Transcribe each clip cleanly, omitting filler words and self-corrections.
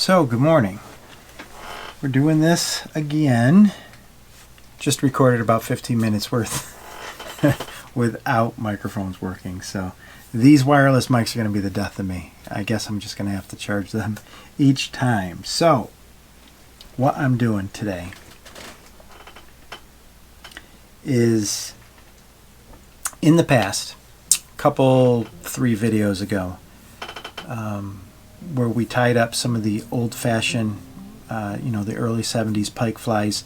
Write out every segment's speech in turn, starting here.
So, good morning. We're doing this again. Just recorded about 15 minutes worth without microphones working. So, these wireless mics are going to be the death of me. I guess I'm just going to have to charge them each time. So, what I'm doing today is, in the past, three videos ago, where we tied up some of the old-fashioned, the early 70s pike flies,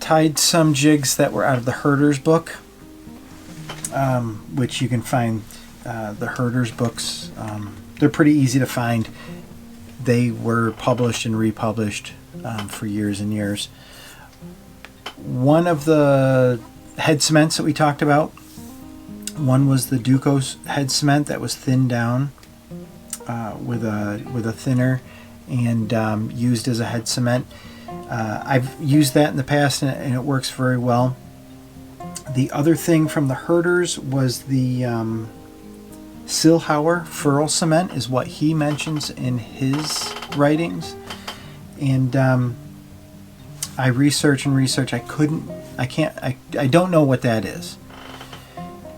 tied some jigs that were out of the Herder's book, which you can find the Herder's books. They're pretty easy to find. They were published and republished for years and years. One of the head cements that we talked about, one was the Duco head cement that was thinned down with a thinner and used as a head cement. I've used that in the past and it works very well. The other thing from the Herders was the Silhauer Furl cement is what he mentions in his writings. And I research. I don't know what that is.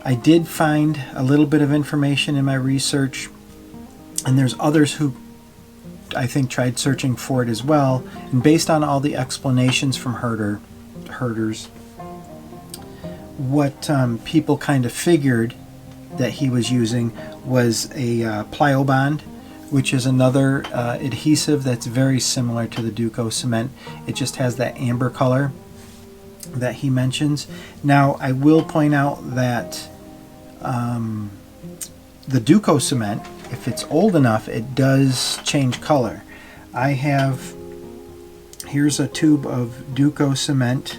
I did find a little bit of information in my research, and there's others who I think tried searching for it as well. And based on all the explanations from Herders, what people kind of figured that he was using was a Pliobond, which is another adhesive that's very similar to the Duco cement. It just has that amber color that he mentions. Now, I will point out that the Duco cement, if it's old enough, it does change color. Here's a tube of Duco cement,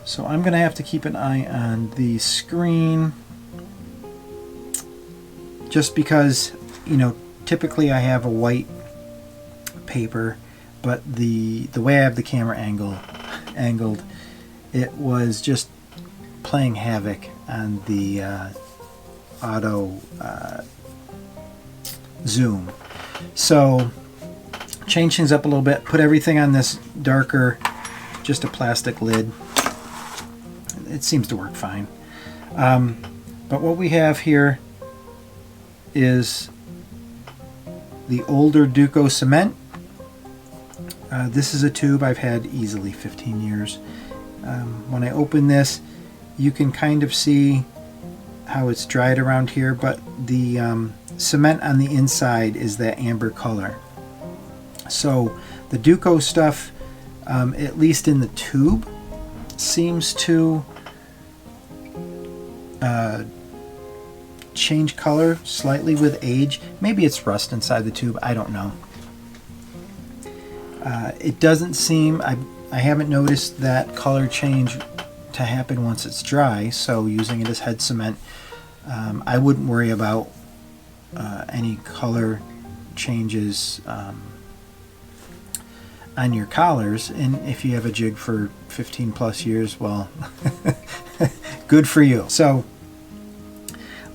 so I'm going to have to keep an eye on the screen, just because, typically I have a white paper, but the way I have the camera angled, it was just playing havoc on the auto zoom. So change things up a little bit, put everything on this darker, just a plastic lid. It seems to work fine. But what we have here is the older Duco cement. This is a tube I've had easily 15 years. When I open this, you can kind of see how it's dried around here, but the cement on the inside is that amber color. So the Duco stuff, at least in the tube, seems to change color slightly with age. Maybe it's rust inside the tube, I don't know. It doesn't seem, I haven't noticed that color change to happen once it's dry, so using it as head cement, I wouldn't worry about any color changes on your collars. And if you have a jig for 15 plus years, well, good for you. So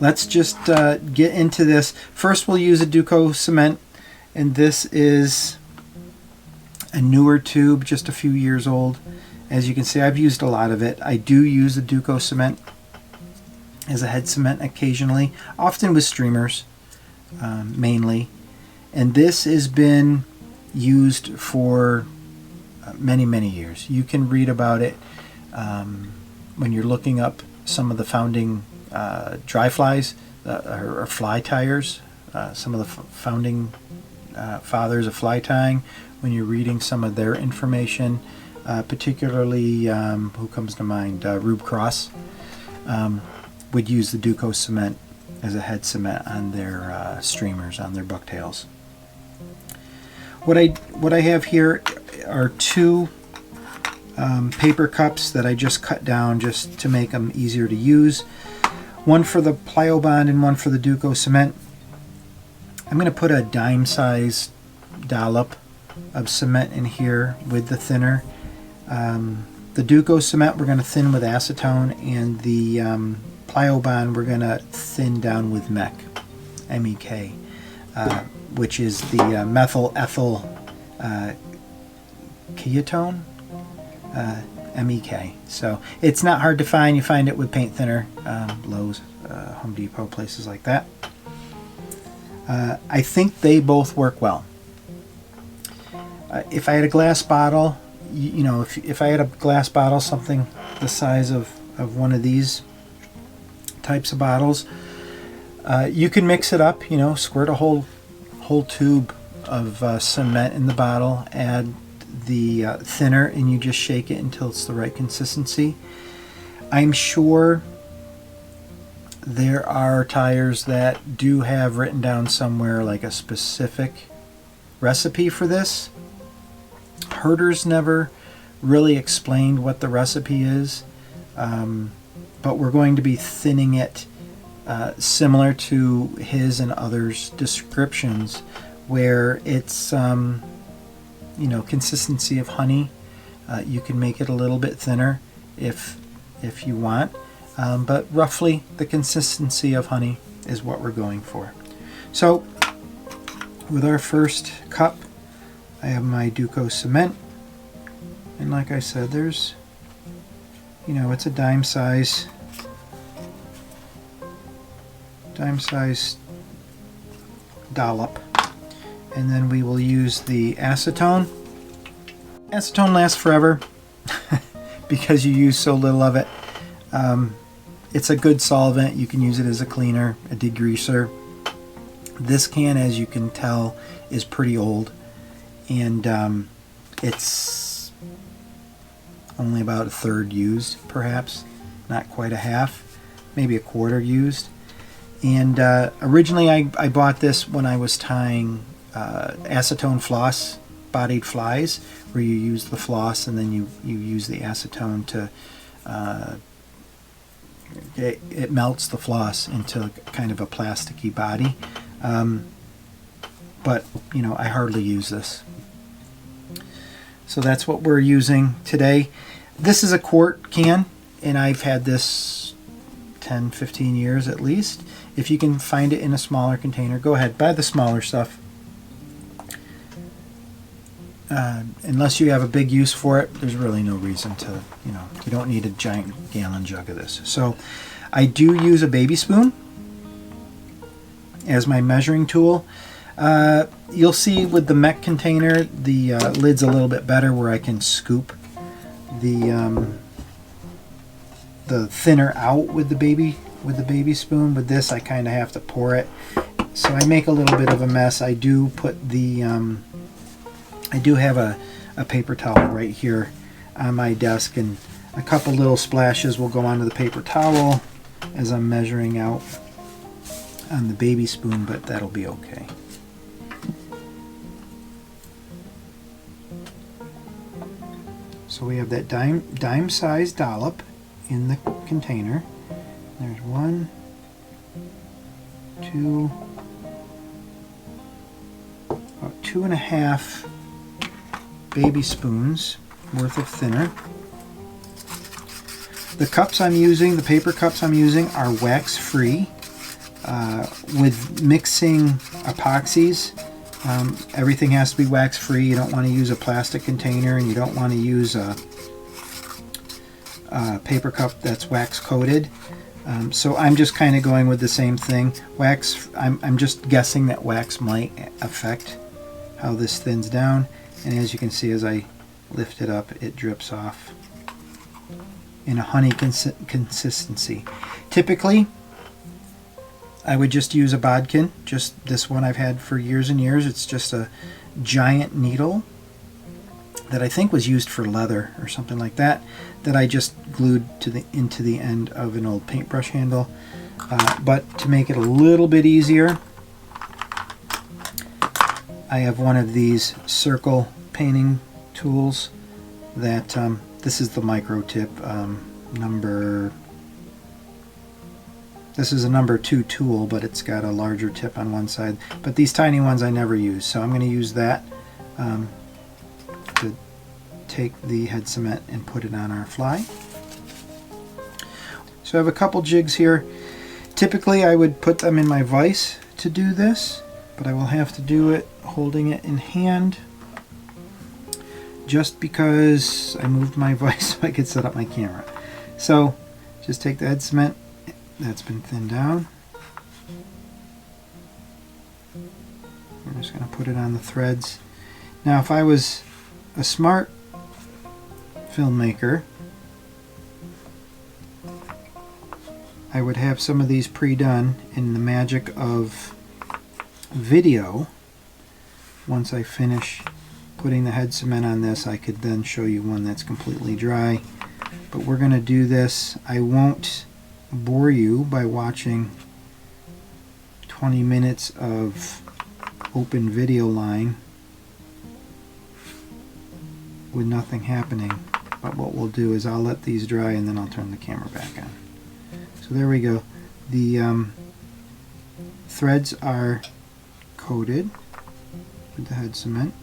let's just get into this. First, we'll use a Duco cement, and this is a newer tube, just a few years old. As you can see, I've used a lot of it. I do use the Duco cement as a head cement occasionally, often with streamers, mainly. And this has been used for many, many years. You can read about it when you're looking up some of the founding dry flies or fly tyers, some of the founding fathers of fly tying. When you're reading some of their information, particularly, who comes to mind, Rube Cross, would use the Duco cement as a head cement on their streamers, on their bucktails. What I have here are two paper cups that I just cut down just to make them easier to use. One for the Pliobond and one for the Duco cement. I'm going to put a dime-sized dollop of cement in here with the thinner. The Duco cement we're going to thin with acetone, and the Pliobond we're going to thin down with MEK, M-E-K, which is the Methyl Ethyl Ketone, MEK. So it's not hard to find. You find it with paint thinner, Lowe's, Home Depot, places like that. I think they both work well. If I had a glass bottle, you know, if I had a glass bottle, something the size of one of these types of bottles, you can mix it up, you know, squirt a whole tube of cement in the bottle, add the thinner, and you just shake it until it's the right consistency. I'm sure there are tires that do have written down somewhere like a specific recipe for this. Herder's never really explained what the recipe is, but we're going to be thinning it similar to his and others' descriptions, where it's you know, consistency of honey. You can make it a little bit thinner if you want, but roughly the consistency of honey is what we're going for. So with our first cup, I have my Duco Cement, and like I said, there's, you know, it's a dime size dollop. And then we will use the acetone. Acetone lasts forever because you use so little of it. It's a good solvent. You can use it as a cleaner, a degreaser. This can, as you can tell, is pretty old, and it's only about a third used, perhaps, not quite a half, maybe a quarter used. And originally I bought this when I was tying acetone floss bodied flies, where you use the floss and then you use the acetone to it melts the floss into kind of a plasticky body, but you know, I hardly use this, so that's what we're using today. This is a quart can, and I've had this 10-15 years at least. If you can find it in a smaller container, go ahead, buy the smaller stuff. Unless you have a big use for it, there's really no reason to, you know, you don't need a giant gallon jug of this. So I do use a baby spoon as my measuring tool. You'll see with the mech container, the lid's a little bit better, where I can scoop the thinner out with the baby spoon. With this, I kind of have to pour it, so I make a little bit of a mess. I do put the I do have a paper towel right here on my desk, and a couple little splashes will go onto the paper towel as I'm measuring out on the baby spoon, but that'll be okay. So we have that dime sized dollop in the container. There's 1, 2, about 2.5 baby spoons worth of thinner. The cups I'm using, the paper cups I'm using, are wax free. With mixing epoxies, everything has to be wax free. You don't want to use a plastic container, and you don't want to use a paper cup that's wax coated. So I'm just kind of going with the same thing. Wax, I'm just guessing that wax might affect how this thins down. And as you can see, as I lift it up, it drips off in a honey consistency. Typically, I would just use a bodkin. Just this one I've had for years and years. It's just a giant needle that I think was used for leather or something like that, that I just glued into the end of an old paintbrush handle. But to make it a little bit easier, I have one of these circle painting tools that this is the micro tip this is a number 2 tool, but it's got a larger tip on one side. But these tiny ones I never use, so I'm going to use that to take the head cement and put it on our fly. So I have a couple jigs here. Typically I would put them in my vise to do this, but I will have to do it holding it in hand. just because I moved my vise so I could set up my camera. So just take the head cement that's been thinned down. We're just going to put it on the threads. Now if I was a smart filmmaker, I would have some of these pre-done. In the magic of video, once I finish putting the head cement on this, I could then show you one that's completely dry. But we're going to do this. I won't bore you by watching 20 minutes of open video line with nothing happening. But what we'll do is I'll let these dry and then I'll turn the camera back on. So there we go. The threads are coated with the head cement.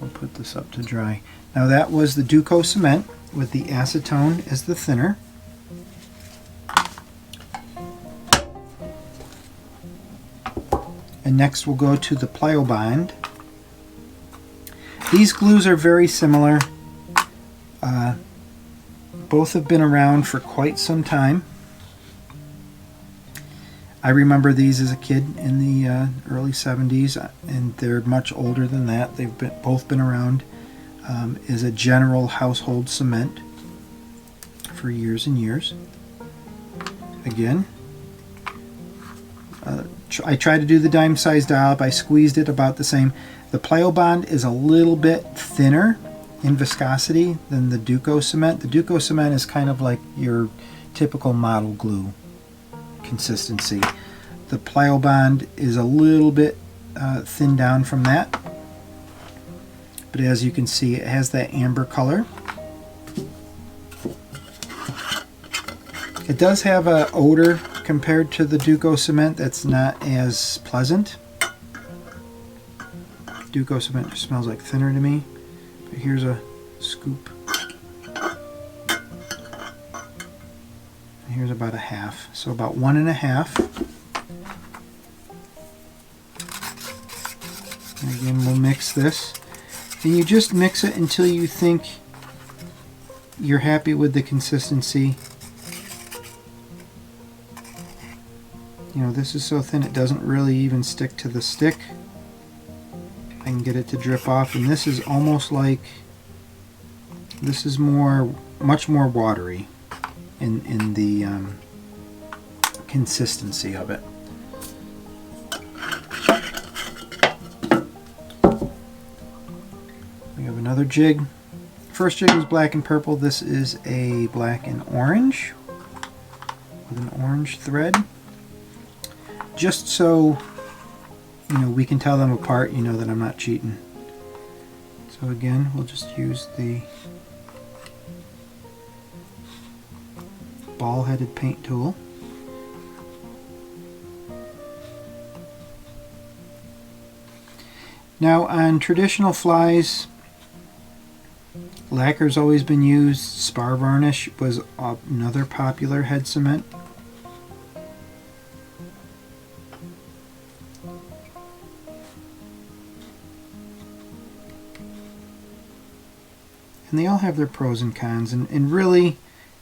We'll put this up to dry. Now that was the Duco Cement with the acetone as the thinner. And next we'll go to the Pliobond. These glues are very similar. Both have been around for quite some time. I remember these as a kid in the early 70s, and they're much older than that. They've both been around as a general household cement for years and years. Again, I tried to do the dime size dollop. I squeezed it about the same. The Pliobond is a little bit thinner in viscosity than the Duco Cement. The Duco Cement is kind of like your typical model glue consistency. The Pliobond is a little bit thinned down from that, but as you can see, it has that amber color. It does have an odor compared to the Duco Cement that's not as pleasant. Duco Cement just smells like thinner to me. But here's a scoop. Here's about a half, so about 1.5. And again, we'll mix this. And you just mix it until you think you're happy with the consistency. You know, this is so thin it doesn't really even stick to the stick. I can get it to drip off, and this is almost like, this is much more watery in the consistency of it. We have another jig. First jig was black and purple. This is a black and orange with an orange thread. Just so you know, we can tell them apart, you know that I'm not cheating. So again, we'll just use the ball-headed paint tool. Now on traditional flies, lacquer's always been used. Spar varnish was another popular head cement. And they all have their pros and cons, and really,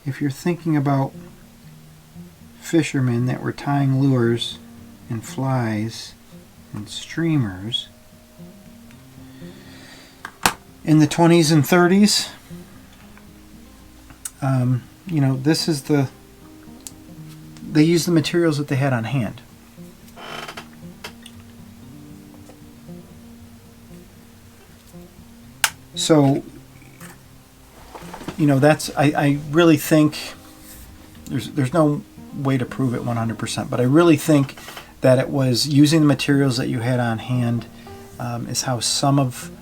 if you're thinking about fishermen that were tying lures and flies and streamers in the 20s and 30s, you know, this is they used the materials that they had on hand. So, you know, I really think there's no way to prove it 100%, but I really think that it was using the materials that you had on hand is how some of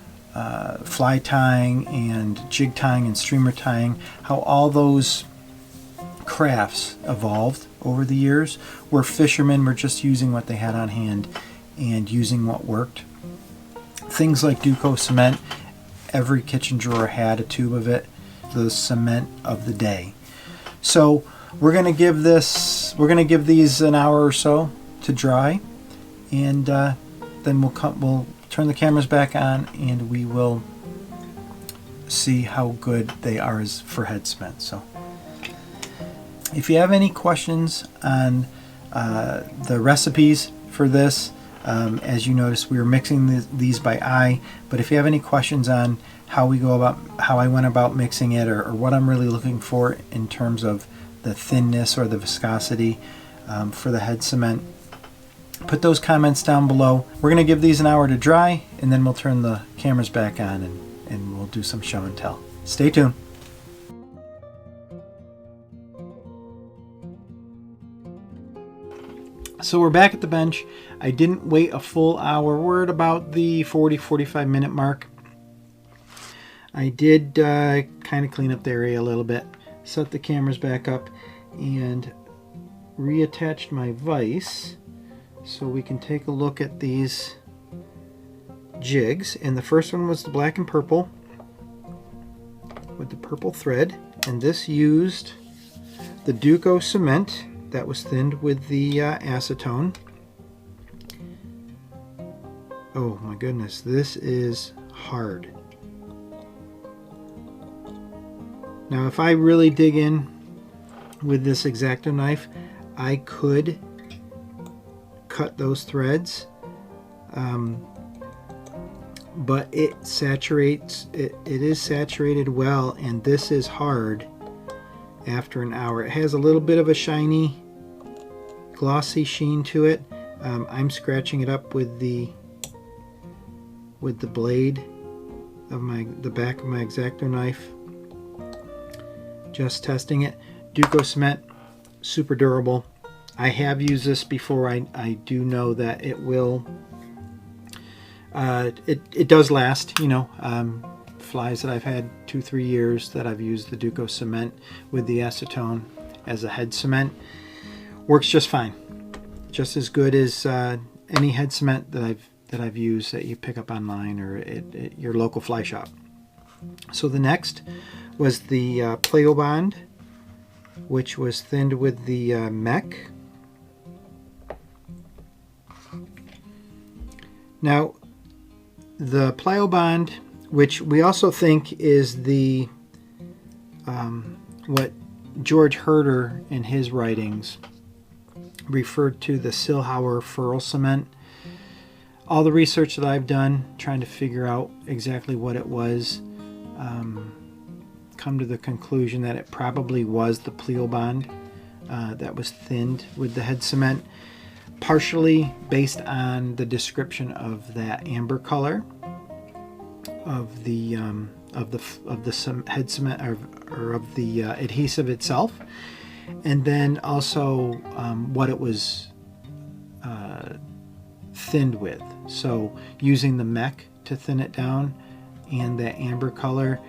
fly tying and jig tying and streamer tying, how all those crafts evolved over the years, where fishermen were just using what they had on hand and using what worked. Things like Duco Cement, every kitchen drawer had a tube of it, the cement of the day. So we're going to give these an hour or so to dry, and then we'll turn the cameras back on and we will see how good they are as for head cement. So if you have any questions on the recipes for this, as you notice, we were mixing these by eye, but if you have any questions on how I went about mixing it, or what I'm really looking for in terms of the thinness or the viscosity for the head cement, put those comments down below. We're going to give these an hour to dry, and then we'll turn the cameras back on and we'll do some show and tell. Stay tuned. So we're back at the bench. I didn't wait a full hour. We're at about the 40-45 minute mark. I did kind of clean up the area a little bit, set the cameras back up, and reattached my vise so we can take a look at these jigs. And the first one was the black and purple with the purple thread, and this used the Duco Cement that was thinned with the acetone. Oh my goodness, this is hard. Now if I really dig in with this X-Acto knife, I could cut those threads, but it saturates, it is saturated well, and this is hard after an hour. It has a little bit of a shiny, glossy sheen to it. I'm scratching it up with the blade of the back of my X-Acto knife, just testing it. Duco Cement, super durable. I have used this before. I do know that it will it does last, you know. Flies that I've had 2-3 years that I've used the Duco Cement with the acetone as a head cement, works just fine, just as good as any head cement that I've used that you pick up online or at your local fly shop. So the next was the Pliobond, which was thinned with the mech. Now the Pliobond, which we also think is the what George Herder in his writings referred to the Silhauer Furl cement. All the research that I've done trying to figure out exactly what it was, come to the conclusion that it probably was the Pliobond that was thinned with the head cement, partially based on the description of that amber color of the head cement, or of the adhesive itself, and then also what it was thinned with. So using the mech to thin it down and that amber color,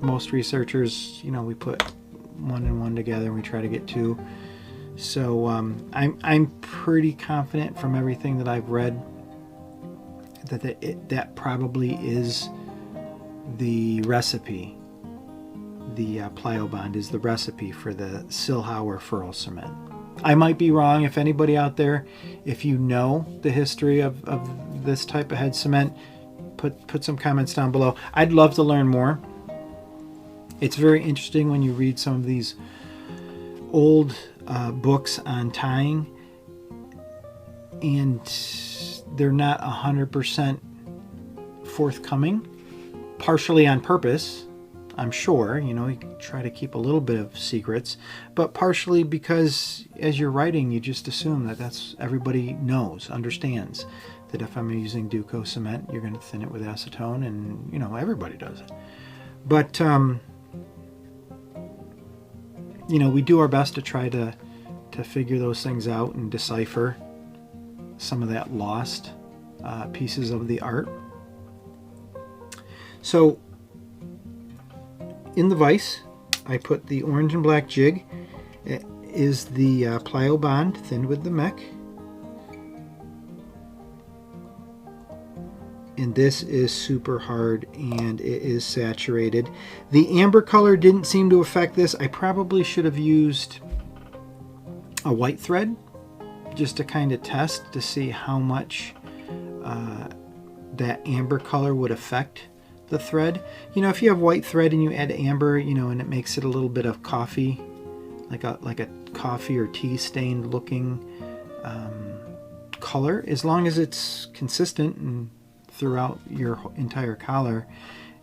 most researchers, we put 1 and 1 together and we try to get 2. So I'm pretty confident from everything that I've read that probably is the recipe. The Pliobond is the recipe for the Silhauer Furl cement. I might be wrong. If anybody out there, if you know the history of this type of head cement, put some comments down below. I'd love to learn more. It's very interesting when you read some of these old books on tying, and they're not 100% forthcoming, partially on purpose, I'm sure. You try to keep a little bit of secrets, but partially because as you're writing, you just assume that that's everybody knows, understands that if I'm using Duco Cement, you're going to thin it with acetone, and everybody does it. But we do our best to try to figure those things out and decipher some of that lost pieces of the art. So in the vise, I put the orange and black jig. It is the Pliobond thinned with the mech. And this is super hard and it is saturated. The amber color didn't seem to affect this. I probably should have used a white thread just to kind of test to see how much that amber color would affect the thread. You know, if you have white thread and you add amber, you know, and it makes it a little bit of coffee, like a coffee or tea stained looking color, as long as it's consistent and throughout your entire collar,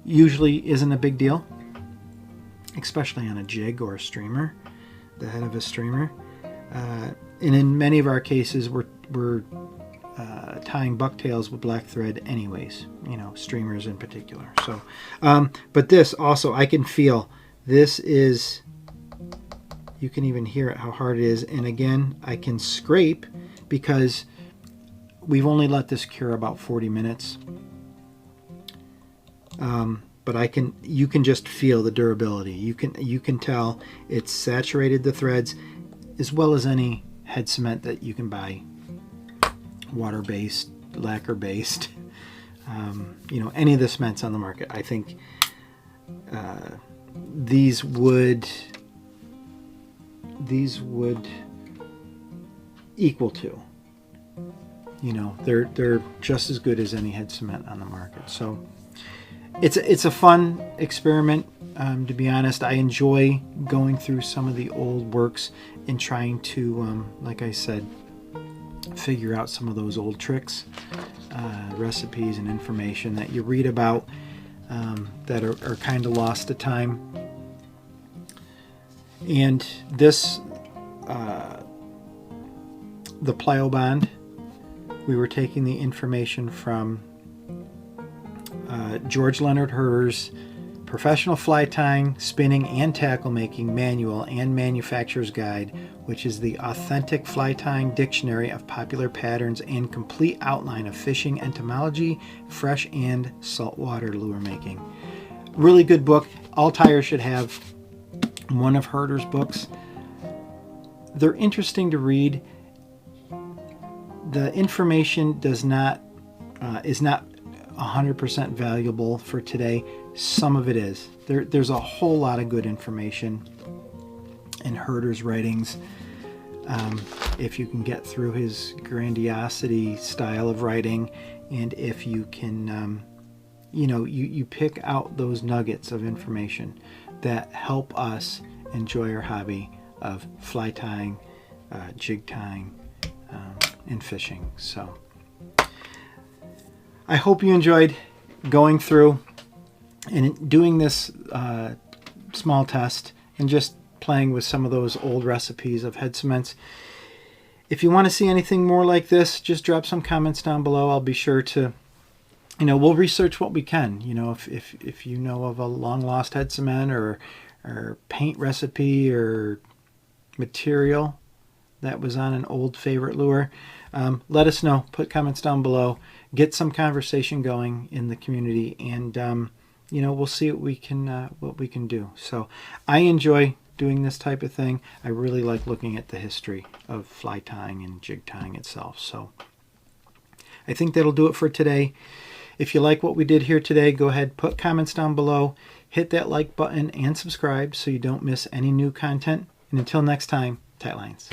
usually isn't a big deal, especially on a jig or a streamer, the head of a streamer. And in many of our cases, we're tying bucktails with black thread anyways, you know, streamers in particular. So, but this also, I can feel this is, you can even hear it, how hard it is. And again, I can scrape because we've only let this cure about 40 minutes. But you can just feel the durability. You can tell it's saturated the threads as well as any head cement that you can buy, water-based, lacquer-based, you know, any of the cements on the market. I think these would equal to, you know, they're just as good as any head cement on the market. So it's a fun experiment. To be honest, I enjoy going through some of the old works and trying to, like I said, figure out some of those old tricks, recipes and information that you read about that are kind of lost to time. And this, the Pliobond, we were taking the information from George Leonard Herder's Professional Fly Tying, Spinning, and Tackle Making Manual and Manufacturer's Guide, which is the authentic fly tying dictionary of popular patterns and complete outline of fishing entomology, fresh and saltwater lure making. Really good book. All tyers should have one of Herder's books. They're interesting to read. The information is not 100% valuable for today. Some of it is. There's a whole lot of good information in Herder's writings. If you can get through his grandiosity style of writing, and if you can, you know, you pick out those nuggets of information that help us enjoy our hobby of fly tying, jig tying, and fishing. So I hope you enjoyed going through and doing this small test and just playing with some of those old recipes of head cements. If you want to see anything more like this, just drop some comments down below. I'll be sure to, you know, we'll research what we can. You know, if you know of a long lost head cement or paint recipe or material that was on an old favorite lure, let us know. Put comments down below. Get some conversation going in the community, and you know, we'll see what we can do. So I enjoy doing this type of thing. I really like looking at the history of fly tying and jig tying itself. So I think that'll do it for today. If you like what we did here today, go ahead, put comments down below, hit that like button and subscribe so you don't miss any new content. And until next time, tight lines.